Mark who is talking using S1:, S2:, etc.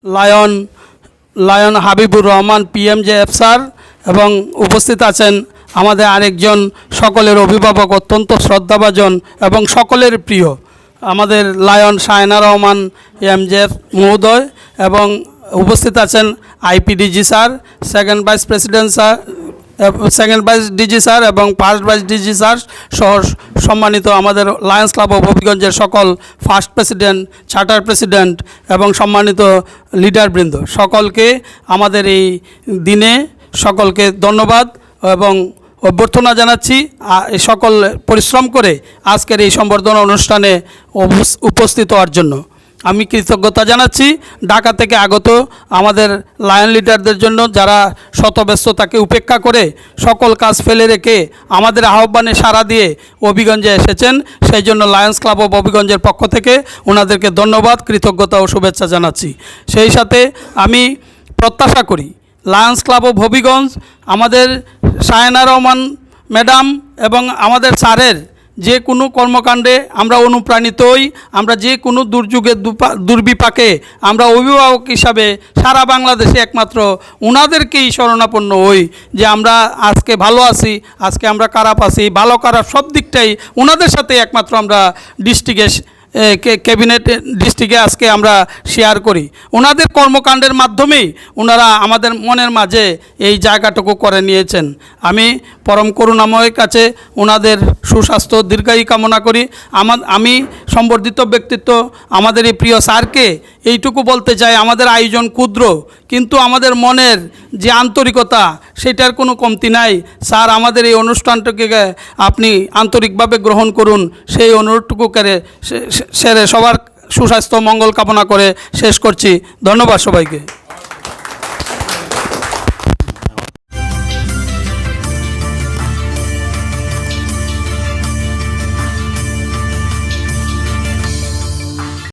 S1: Lion lion Habibur Rahman PMJF sir এবং উপস্থিত আছেন আমাদের আরেকজন সকলের অভিভাবক, অত্যন্ত শ্রদ্ধাভাজন এবং সকলের প্রিয় আমাদের লায়ন শায়না রহমান এমজেএফ মহোদয়, এবং উপস্থিত আছেন IPDG sir, second vice president sir, second vice DG sir এবং ফার্স্ট ভাইস ডিজি স্যার সহ সম্মানিত আমাদের লায়ন্স ক্লাব অফ হবিগঞ্জের সকল ফার্স্ট প্রেসিডেন্ট, চার্টার প্রেসিডেন্ট এবং সম্মানিত লিডারবৃন্দ, সকলকে আমাদের এই দিনে সকলকে ধন্যবাদ এবং অভ্যর্থনা জানাচ্ছি। সকল পরিশ্রম করে আজকের এই সম্বর্ধনা অনুষ্ঠানে উপস্থিত হওয়ার জন্য আমি কৃতজ্ঞতা জানাচ্ছি। ঢাকা থেকে আগত আমাদের লায়ন লিডারদের জন্য, যারা শতব্যস্ততাকে উপেক্ষা করে সকল কাজ ফেলে রেখে আমাদের আহ্বানে সাড়া দিয়ে হবিগঞ্জে এসেছেন, সেই জন্য লায়ন্স ক্লাব অফ হবিগঞ্জের পক্ষ থেকে ওনাদেরকে ধন্যবাদ, কৃতজ্ঞতা ও শুভেচ্ছা জানাচ্ছি। সেই সাথে আমি প্রত্যাশা করি লায়ন্স ক্লাব অফ হবিগঞ্জ আমাদের শায়না রহমান ম্যাডাম এবং আমাদের স্যারের যে কোনো কর্মকাণ্ডে আমরা অনুপ্রাণিত হই। আমরা যে কোনো দুর্যোগে দুর্বিপাকে আমরা অভিভাবক হিসাবে সারা বাংলাদেশে একমাত্র ওনাদেরকেই শরণাপন্ন হই যে আমরা আজকে ভালো আছি, আজকে আমরা খারাপ আছি, ভালো খারাপ সব দিকটাই ওনাদের সাথে একমাত্র আমরা ক্যাবিনেট ডিস্ট্রিক্টে আজকে আমরা শেয়ার করি। ওনাদের কর্মকাণ্ডের মাধ্যমেই ওনারা আমাদের মনের মাঝে এই জায়গাটুকু করে নিয়েছেন। আমি পরম করুণাময়ের কাছে ওনাদের সুস্বাস্থ্য দীর্ঘায়ু কামনা করি। আমি সম্বর্ধিত ব্যক্তিত্ব আমাদের এই প্রিয় স্যারকে এইটুকু বলতে চাই, আমাদের আয়োজন ক্ষুদ্র কিন্তু আমাদের মনের যে আন্তরিকতা সেটার কোনো কমতি নাই। স্যার, আমাদের এই অনুষ্ঠানটাকে আপনি আন্তরিকভাবে গ্রহণ করুন, সেই অনুরোধটুকু করে সেরে সবার সুস্বাস্থ্য মঙ্গল কামনা করে শেষ করছি। ধন্যবাদ সবাইকে।